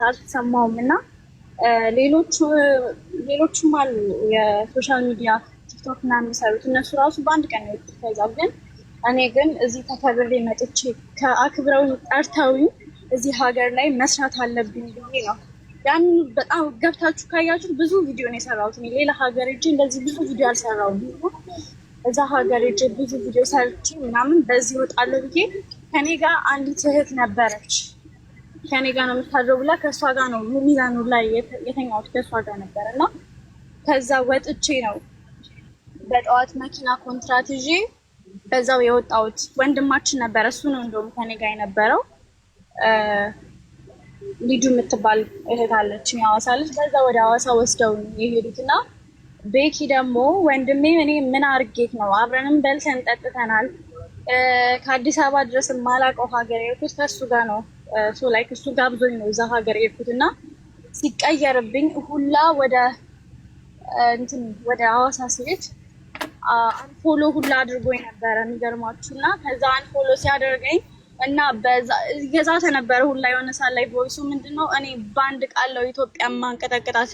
አልተሰማውም እና ሌሎችም አሉ የሶሻል ሚዲያ ቲክቶክ ምናምን የሚሰሩት እነሱ ራሱ በአንድ ቀን ነው ይፈዛል። ግን እኔ ግን እዚህ ተከብሬ መጥቼ ከአክብረው ጠርተውኝ እዚህ ሀገር ላይ መስራት አለብኝ ብዬ ነው። ያን በጣም ገብታችሁ ካያችሁ ብዙ ቪዲዮ ነው የሰራሁት። ሌላ ሀገር ሄጄ እንደዚህ ብዙ ቪዲዮ አልሰራሁም። እዛ ሀገር ሄጄ ብዙ ቪዲዮ ሰርቼ ምናምን በዚህ እወጣለሁ ብዬ ከኔ ጋር አንዲት እህት ነበረች። ከኔ ጋር ነው የምታድረው ብላ ከእሷ ጋር ነው ሚዛኑ ላይ የተኛሁት ከእሷ ጋር ነበር እና ከዛ ወጥቼ ነው በጠዋት መኪና ኮንትራት ይዤ በዛው የወጣሁት። ወንድማችን ነበረ፣ እሱ ነው እንደውም ከኔ ጋር የነበረው። ልጁ የምትባል እህት አለች፣ የሐዋሳ ልጅ። በዛ ወደ ሐዋሳ ወስደው የሄዱት እና ቤኪ ደግሞ ወንድሜ እኔ ምን አርጌት ነው አብረንም በልተን ጠጥተናል። ከአዲስ አበባ ድረስ የማላውቀው ሀገር የሄድኩት ከእሱ ጋር ነው። ላይ እሱ ጋብዞኝ ነው እዛ ሀገር የሄድኩት እና ሲቀየርብኝ ሁላ ወደ ሐዋሳ ሲሄድ አንፎሎ ሁላ አድርጎኝ ነበረ የሚገርማችሁ። እና ከዛ አንፎሎ ሲያደርገኝ እና እየዛተ ነበረ ሁላ የሆነ ሰዓት ላይ ቮይሱ ምንድነው እኔ በአንድ ቃለው ኢትዮጵያ ማንቀጠቅጣት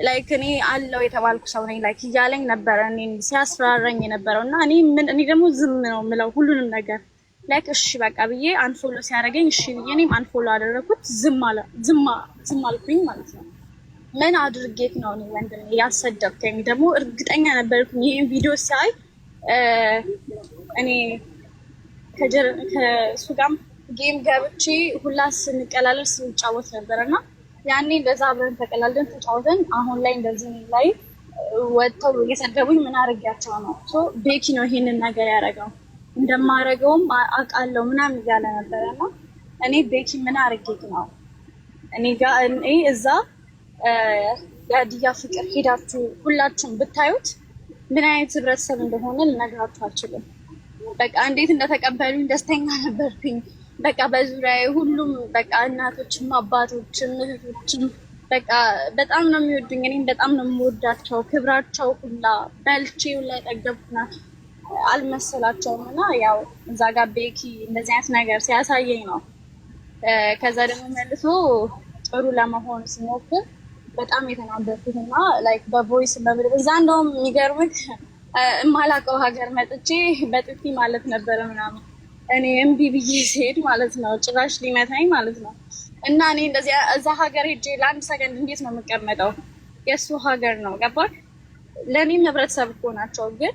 ላይክ እኔ አለው የተባልኩ ሰው ነኝ ላይክ እያለኝ ነበረ እኔን ሲያስፈራራኝ የነበረው። እና እኔ ደግሞ ዝም ነው የምለው ሁሉንም ነገር ላይክ እሺ በቃ ብዬ አንፎሎ ሲያደርገኝ እሺ ብዬ እኔም አንፎሎ አደረኩት። ዝም አልኩኝ ማለት ነው። ምን አድርጌት ነው እኔ ወንድሜ ያሰደብከኝ? ደግሞ እርግጠኛ ነበርኩኝ ይሄን ቪዲዮ ሲያይ እኔ ከእሱ ጋርም ጌም ገብቼ ሁላ ስንቀላለድ ስንጫወት ነበረና ያኔ እንደዛ አብረን ተቀላልደን ተጫወተን አሁን ላይ እንደዚህ ላይ ወጥተው እየሰደቡኝ ምን አድርጊያቸው ነው? ቤኪ ነው ይሄንን ነገር ያደረገው። እንደማደርገውም አውቃለሁ ምናምን እያለ ነበረና እኔ ቤኪ ምን አድርጌት ነው እኔ እዛ የሀዲያ ፍቅር ሄዳችሁ ሁላችሁም ብታዩት ምን አይነት ህብረተሰብ እንደሆነ ልነግራችሁ አልችልም። በቃ እንዴት እንደተቀበሉኝ ደስተኛ ነበርኩኝ። በቃ በዙሪያዬ ሁሉም በቃ እናቶችም አባቶችም እህቶችም በቃ በጣም ነው የሚወዱኝ። እኔም በጣም ነው የምወዳቸው። ክብራቸው ሁላ በልቼ ሁላ የጠገብኩና አልመሰላቸውም። እና ያው እዛ ጋር ቤኪ እንደዚህ አይነት ነገር ሲያሳየኝ ነው ከዛ ደግሞ መልሶ ጥሩ ለመሆን ሲሞክር በጣም የተናደድኩት እና ላይክ በቮይስ እዛ እንደውም የሚገርምህ የማላውቀው ሀገር መጥቼ በጥፊ ማለት ነበረ ምናምን እኔ እምቢ ብዬ ሲሄድ ማለት ነው ጭራሽ ሊመታኝ ማለት ነው። እና እኔ እንደዚህ እዛ ሀገር ሄጄ ለአንድ ሰከንድ እንዴት ነው የምቀመጠው? የእሱ ሀገር ነው ገባክ? ለእኔም ህብረተሰብ እኮ ናቸው። ግን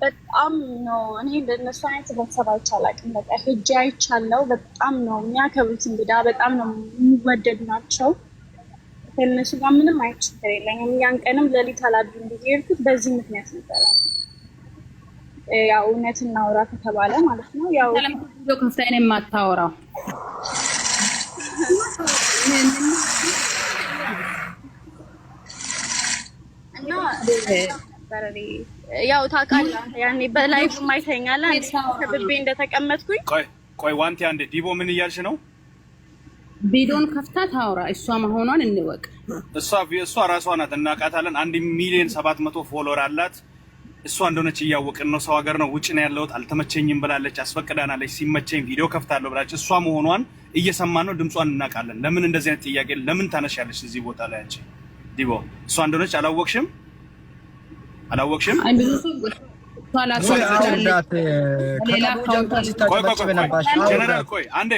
በጣም ነው እኔ እንደነሱ አይነት ህብረተሰብ አይቻላቅም። በቃ ሄጄ አይቻለው። በጣም ነው የሚያከብሩት እንግዳ፣ በጣም ነው የሚወደዱ ናቸው። ከእነሱ ጋር ምንም አይነት ችግር የለኝም። ያን ቀንም ሌሊት አላድርም ብዬ የሄድኩት በዚህ ምክንያት ነበረ። ያው እውነት እናውራ ከተባለ ማለት ነው። ያው ቪዲዮ ከፍተህ ነው የማታወራው እና ያው ታውቃለህ ያኔ በላይቭ ማይተኛለ ከብቤ እንደተቀመጥኩኝ ቆይ ዋንቲ አንዴ ዲቦ ምን እያልሽ ነው? ቪዲዮን ከፍታ ታውራ እሷ መሆኗን እንወቅ። እሷ ራሷ ናት እናውቃታለን። 1,700,000 ፎሎወር አላት። እሷ እንደሆነች እያወቅን ነው። ሰው ሀገር ነው ውጭ ነው ያለሁት አልተመቸኝም ብላለች። አስፈቅዳናለች። ሲመቸኝ ቪዲዮ ከፍታለሁ ብላለች። እሷ መሆኗን እየሰማን ነው። ድምጿን እናውቃለን። ለምን እንደዚህ አይነት ጥያቄ ለምን ታነሻለሽ እዚህ ቦታ ላይ አንቺ ዲቦ? እሷ እንደሆነች አላወቅሽም? አይ ብዙ ሰው ቆይ አንዴ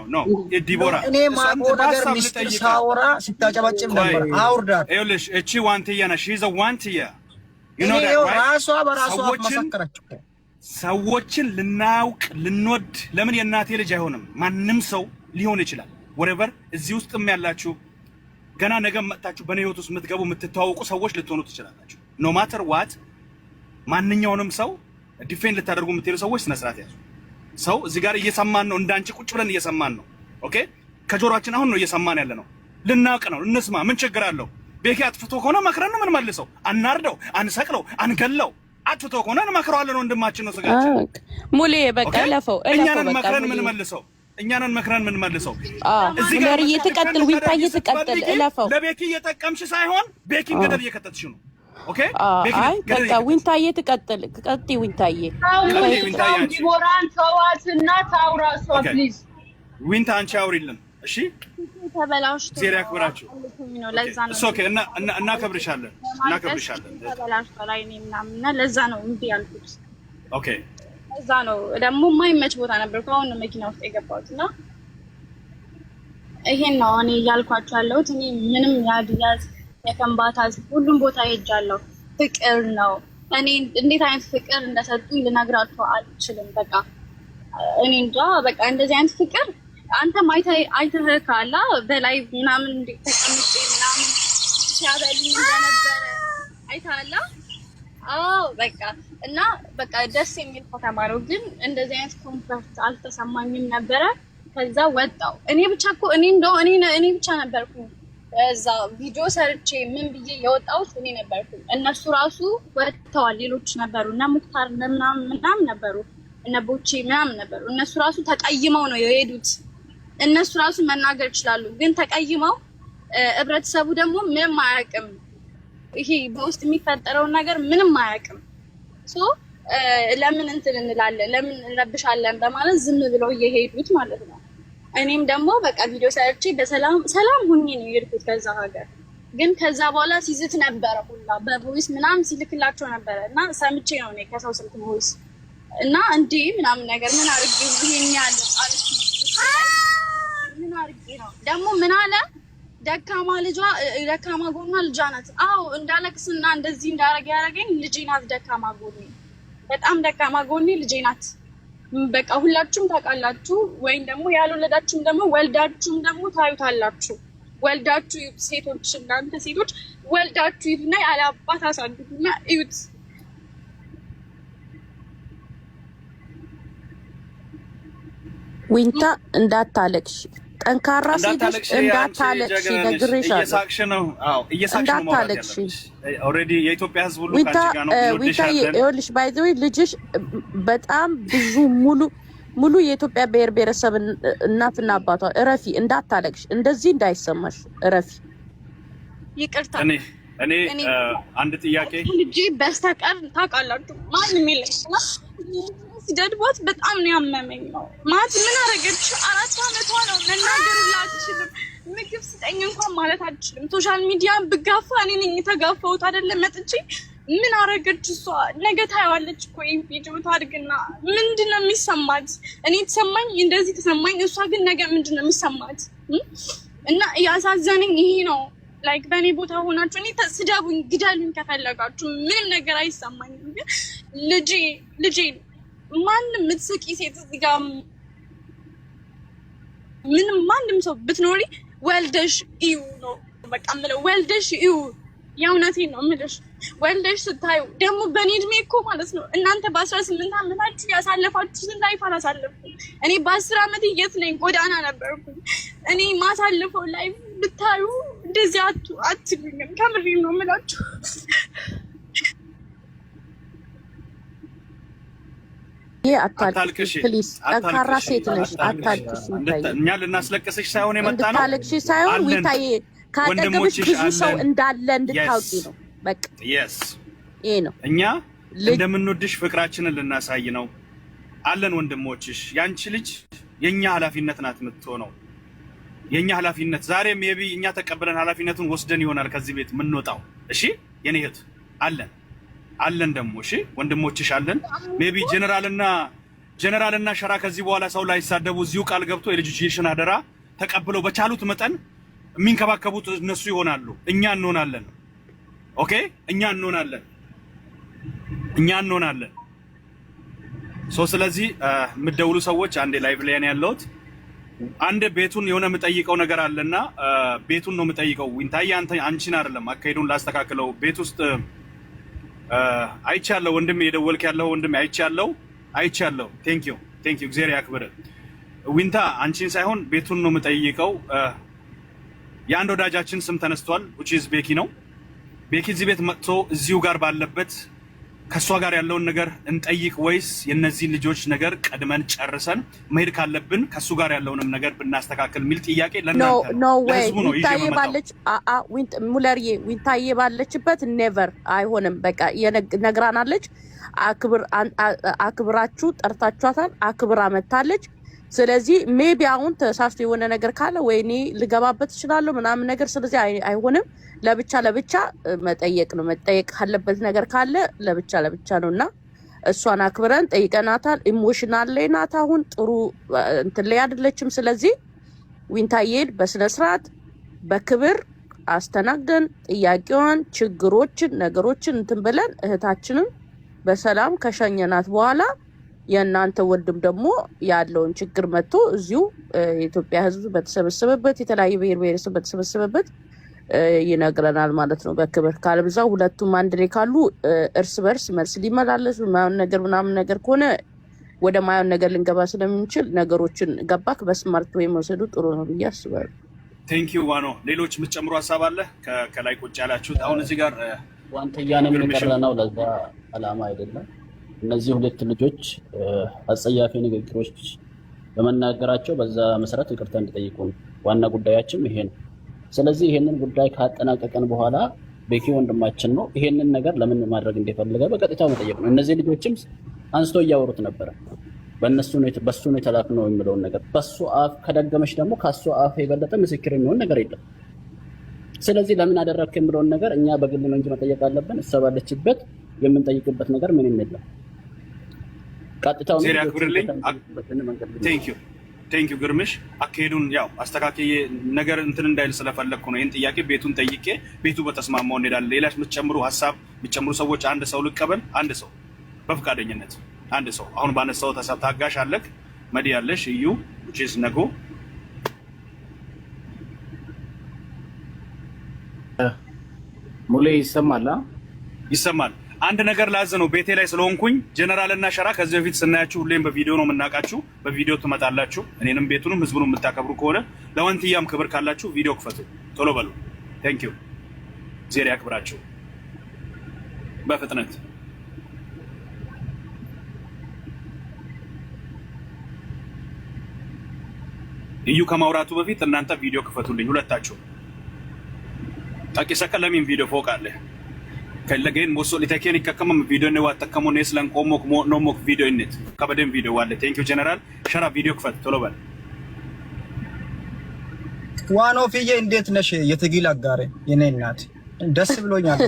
ኖ ዲቦራ እኔ ማቆ ነገር ሚስጥር ሳወራ ስታጨባጭብ ነበር። አውርዳት ይኸውልሽ እቺ ዋንትያ ነሽ። ይዘ ዋንትያ ራሷ በራሷ መሰከረች። ሰዎችን ልናውቅ ልንወድ ለምን የእናቴ ልጅ አይሆንም? ማንም ሰው ሊሆን ይችላል። ወሬቨር እዚህ ውስጥም ያላችሁ ገና ነገ መጣችሁ በኔ ህይወት ውስጥ የምትገቡ የምትተዋወቁ ሰዎች ልትሆኑ ትችላላችሁ። ኖ ማተር ዋት ማንኛውንም ሰው ዲፌንድ ልታደርጉ የምትሄዱ ሰዎች ስነ ስርዓት ያዙ። ሰው እዚህ ጋር እየሰማን ነው። እንዳንቺ ቁጭ ብለን እየሰማን ነው። ኦኬ ከጆሮአችን አሁን ነው እየሰማን ያለ ነው። ልናውቅ ነው። እንስማ። ምን ችግር አለው? ቤኪ አጥፍቶ ከሆነ መክረን ምን መልሰው አናርደው፣ አንሰቅለው፣ አንገለው። አጥፍቶ ከሆነ እንመክረዋለን። ወንድማችን ነው ስጋችን ሙሌ በቃ ለፈው እኛንን መክረን ምን መልሰው እኛንን መክረን ምን መልሰው እዚህ ጋር እየተቀጥል ዊንታዬ ተቀጥል ለፈው ለቤኪ እየጠቀምሽ ሳይሆን ቤኪን ገደል እየከተትሽ ነው። ኦኬ አይ በቃ ዊንታዬ ተቀጥል ዊንታዬ ዲቦራን ተዋትና ታውራ ፕሊዝ ዊንታ አንቺ አውሪልን እሺ ተበላሽቶ ዜራ ያክብራችሁ ነው ለዛ ነው ኦኬ እና ከብርሻለን ተበላሽቶ ላይ ነው ምናምን ለዛ ነው እንዴ ያልኩት ኦኬ ለዛ ነው ደግሞ የማይመች ቦታ ነበር አሁን ነው መኪና ውስጥ የገባሁትና ይሄን ነው እኔ ያልኳችሁ ያለሁት እኔ ምንም ያድያዝ የከምባታ ሁሉም ቦታ ሄጃለሁ ፍቅር ነው እኔ እንዴት አይነት ፍቅር እንደሰጡኝ ልነግራችሁ አልችልም በቃ እኔ እንጃ በቃ እንደዚህ አይነት ፍቅር አንተ አይተህ ካላ በላይ ምናምን ተቀምጬ ምናምን ሲያበሉኝ እንደነበረ አይተሃላ አዎ በቃ እና በቃ ደስ የሚል ከተማ ነው ግን እንደዚህ አይነት ኮምፈርት አልተሰማኝም ነበረ ከዛ ወጣው እኔ ብቻ ነበርኩ እዛ ቪዲዮ ሰርቼ ምን ብዬ የወጣሁት እኔ ነበርኩ እነሱ ራሱ ወጥተዋል ሌሎች ነበሩ እና ሙክታር ምናምን ነበሩ እነ ቦቼ ምናምን ነበሩ እነሱ ራሱ ተቀይመው ነው የሄዱት እነሱ ራሱ መናገር ይችላሉ ግን ተቀይመው ህብረተሰቡ ደግሞ ምንም አያውቅም ይሄ በውስጥ የሚፈጠረው ነገር ምንም አያውቅም ሶ ለምን እንትን እንላለን ለምን እንረብሻለን በማለት ዝም ብለው እየሄዱት ማለት ነው እኔም ደግሞ በቃ ቪዲዮ ሰርቼ ሰላም ሁኜ ነው የሄድኩት ከዛ ሀገር ግን ከዛ በኋላ ሲዝት ነበረ ሁላ በቮይስ ምናምን ሲልክላቸው ነበረ እና ሰምቼ ነው እኔ ከሰው ስልክ ቮይስ እና እንዴ ምናምን ነገር ምን አርጌ ይሄን ያለ አልኩ ምን አርጌ ነው ደግሞ ምን አለ ደካማ ጎኗ ልጇ ናት አዎ እንዳለቅስና እንደዚህ እንዳረገ ያረገኝ ልጄ ናት ደካማ ጎኔ በጣም ደካማ ጎኔ ልጄ ናት በቃ ሁላችሁም ታውቃላችሁ ወይም ደግሞ ያልወለዳችሁም ደግሞ ወልዳችሁም ደግሞ ታዩታላችሁ ወልዳችሁ ሴቶች እናንተ ሴቶች ወልዳችሁ ይሁንና ያለ አባት አሳድጉና እዩት ዊንታ እንዳታለቅሽ ጠንካራ ሴት እንዳታለቅሽ ነግሬሻለሁ እየሳቅሽ ነው አዎ እየሳቅሽ ነው እንዳታለቅሽ ኦሬዲ የኢትዮጵያ ህዝብ ሁሉ ካንቺ ጋር ነው ዊንታ ይኸውልሽ ባይ ዘ ዌይ ልጅሽ በጣም ብዙ ሙሉ የኢትዮጵያ ብሔር ብሔረሰብ እናትና አባቷ እረፊ እንዳታለቅሽ እንደዚህ እንዳይሰማሽ እረፊ ይቅርታ እኔ አንድ ጥያቄ ልጅ በስተቀር ታውቃላችሁ ማንም የለም ሲደድቧት በጣም ነው ያመመኝ ነው ማለት ምን አረገች 4 አመቷ ነው መናገር አትችልም ምግብ ስጠኝ እንኳን ማለት አትችልም ሶሻል ሚዲያ ብጋፋ እኔ ነኝ ተጋፋውት አይደለም መጥቼ ምን አረገች እሷ ነገ ታያዋለች እኮ ይሄን ቪዲዮ ታድግና ምንድነው የሚሰማት እኔ ተሰማኝ እንደዚህ ተሰማኝ እሷ ግን ነገ ምንድነው የሚሰማት እና ያሳዘነኝ ይሄ ነው ላይክ በኔ ቦታ ሆናችሁ እኔ ተስደቡኝ ግዳሉኝ ከፈለጋችሁ ምንም ነገር አይሰማኝም ግን ልጄ ማንም ምትስቂ ሴት እዚህ ጋር ምንም ማንም ሰው ብትኖሪ ወልደሽ እዩ ነው በቃ ምለው ወልደሽ እዩ ያውነቴን ነው ምልሽ ወልደሽ ስታዩ ደግሞ በኔ እድሜ እኮ ማለት ነው እናንተ በ18 አመታችሁ ያሳለፋችሁትን ላይፍ አላሳለፍኩም እኔ በ10 አመት የት ነኝ ጎዳና ነበርኩ እኔ ማሳለፈው ላይፍ ብታዩ እንደዚህ አትሉኝም ከምሬ ነው የምላችሁ አታልቅሽ ፕሊዝ ጠንካራ ሴት ነሽ አታልቅሽ እኛ ልናስለቅስሽ ሳይሆን የመጣ ነው አታልቅሽ ሳይሆን ዊታዬ ካጠገብሽ ብዙ ሰው እንዳለ እንድታውቂ ነው በቃ yes ይሄ ነው እኛ እንደምንወድሽ ፍቅራችንን ልናሳይ ነው አለን ወንድሞችሽ ያንቺ ልጅ የኛ ኃላፊነት ናት የምትሆነው የኛ ኃላፊነት ዛሬም እኛ ተቀበለን ኃላፊነቱን ወስደን ይሆናል ከዚህ ቤት የምንወጣው እሺ የኔ እህት አለን ደግሞ እሺ ወንድሞችሽ አለን ሜቢ ጀነራልና ሸራ ከዚህ በኋላ ሰው ላይ ሳደቡ እዚሁ ቃል ገብቶ የልጅሽን አደራ ተቀብለው በቻሉት መጠን የሚንከባከቡት እነሱ ይሆናሉ እኛ እንሆናለን ኦኬ እኛ እንሆናለን ስለዚህ የምትደውሉ ሰዎች አንዴ ላይቭ ላይ ነው ያለሁት አንድ ቤቱን የሆነ የምጠይቀው ነገር አለና ቤቱን ነው የምጠይቀው ዊንታዬ አንቺን አይደለም አካሄዱን ላስተካክለው ቤት ውስጥ አይቻለሁ ወንድሜ የደወልክ ያለው ወንድሜ አይቻለሁ ቴንክ ዩ እግዚአብሔር ያክብር ዊንታ አንቺን ሳይሆን ቤቱን ነው የምጠይቀው የአንድ ወዳጃችን ስም ተነስቷል which is ቤኪ ነው ቤኪ እዚህ ቤት መጥቶ እዚሁ ጋር ባለበት ከሷ ጋር ያለውን ነገር እንጠይቅ ወይስ የነዚህ ልጆች ነገር ቀድመን ጨርሰን መሄድ ካለብን ከሱ ጋር ያለውንም ነገር ብናስተካክል ሚል ጥያቄ ለናንተ ነው ለህዝቡ ነው ይዤ ባለች ሙለርዬ ዊንታዬ ባለችበት ኔቨር አይሆንም በቃ ነግራናለች አክብራችሁ ጠርታችኋታል አክብራ መታለች ስለዚህ ሜቢ አሁን ተሳስቶ የሆነ ነገር ካለ ወይኔ ልገባበት እችላለሁ ምናምን ነገር ስለዚህ አይሆንም። ለብቻ መጠየቅ ነው። መጠየቅ ካለበት ነገር ካለ ለብቻ ነውና እሷን አክብረን ጠይቀናታል። ኢሞሽናል ላይ ናት። አሁን ጥሩ እንትን ላይ አይደለችም። ስለዚህ ዊንታዬን በስነ ስርዓት በክብር አስተናግደን ጥያቄዋን፣ ችግሮችን፣ ነገሮችን እንትን ብለን እህታችንን በሰላም ከሸኘናት በኋላ የእናንተ ወንድም ደግሞ ያለውን ችግር መጥቶ እዚሁ የኢትዮጵያ ሕዝብ በተሰበሰበበት የተለያዩ ብሔር ብሔረሰብ በተሰበሰበበት ይነግረናል ማለት ነው በክብር። ካልብዛው ሁለቱም አንድ ላይ ካሉ እርስ በርስ መልስ ሊመላለሱ ማየውን ነገር ምናምን ነገር ከሆነ ወደ ማየውን ነገር ልንገባ ስለምንችል ነገሮችን ገባክ በስማርት ወይ መውሰዱ ጥሩ ነው ብዬ አስባለሁ። ቴንክ ዩ ዋኖ። ሌሎች የምትጨምሩ ሀሳብ አለ? ከላይ ቁጭ ያላችሁት አሁን እዚህ ጋር ዋንተያንም የቀረነው ለዛ አላማ አይደለም። እነዚህ ሁለት ልጆች አጸያፊ ንግግሮች በመናገራቸው በዛ መሰረት ይቅርታ እንዲጠይቁ ነው ዋና ጉዳያችን ይሄ ነው። ስለዚህ ይሄንን ጉዳይ ካጠናቀቀን በኋላ ቤኪ ወንድማችን ነው ይሄንን ነገር ለምን ማድረግ እንደፈለገ በቀጥታው መጠየቅ ነው። እነዚህ ልጆችም አንስቶ እያወሩት ነበር። በሱ ነው የተላክነው የሚለውን ነገር በሱ አፍ ከደገመች ደግሞ ከሱ አፍ የበለጠ ምስክር የሚሆን ነገር የለም። ስለዚህ ለምን አደረግክ የሚለውን ነገር እኛ በግል ነው እንጂ መጠየቅ አለብን። እሷ ባለችበት የምንጠይቅበት ነገር ምንም የለም። ቀጥታው ነው ያክብርልኝ። ቴንክ ዩ ግርምሽ። አካሄዱን ያው አስተካክዬ ነገር እንትን እንዳይል ስለፈለግኩ ነው። ይህን ጥያቄ ቤቱን ጠይቄ ቤቱ በተስማማው እንሄዳለን። ሌላች የምትጨምሩ ሀሳብ የምትጨምሩ ሰዎች አንድ ሰው ልቀበል። አንድ ሰው በፍቃደኝነት አንድ ሰው አሁን ባነሳው ተሳብ ታጋሽ አለክ መዲ ያለሽ እዩ ጂስ ነጎ ሙሌ ይሰማል? ይሰማል። አንድ ነገር ላዝ ነው ቤቴ ላይ ስለሆንኩኝ ጀነራል እና ሸራ ከዚህ በፊት ስናያችሁ ሁሌም በቪዲዮ ነው የምናውቃችሁ። በቪዲዮ ትመጣላችሁ። እኔንም ቤቱንም ህዝቡንም የምታከብሩ ከሆነ ለወንትያም ክብር ካላችሁ ቪዲዮ ክፈቱ፣ ቶሎ በሉ። ቴንክ ዩ ዜር ያክብራችሁ በፍጥነት። እዩ ከማውራቱ በፊት እናንተ ቪዲዮ ክፈቱልኝ ሁለታችሁ። ታቂሰከ ለምን ቪዲዮ ፎቅ አለ ከለገን ሞሶ ሊተከን ይከከም ቪዲዮ ነው ዋተከሙ ነው ስለን ቆሞክ ነው ሞክ ቪዲዮ እንት ከበደም ቪዲዮ ዋለ። ቴንክ ዩ ጀነራል ሸራ ቪዲዮ ክፈት ቶሎ በል። ዋኖ ፍዬ እንዴት ነሽ? የትግል አጋሬ የኔ እናት ደስ ብሎኛል።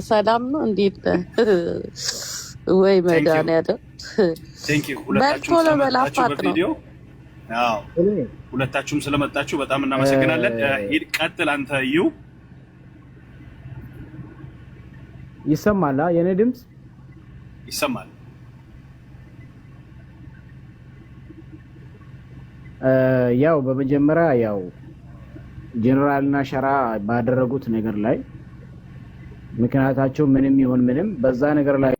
ሰላም ነው እንዴት ወይ መድኃኒዓለም ቴንክ ዩ ሁለታችሁም ስለመጣችሁ በቪዲዮ አዎ ሁለታችሁም ስለመጣችሁ በጣም እናመሰግናለን። ቀጥል አንተ እዩ። ይሰማል? የኔ ድምጽ ይሰማል? ያው በመጀመሪያ ያው ጀነራልና ሸራ ባደረጉት ነገር ላይ ምክንያታቸው ምንም ይሁን ምንም በዛ ነገር ላይ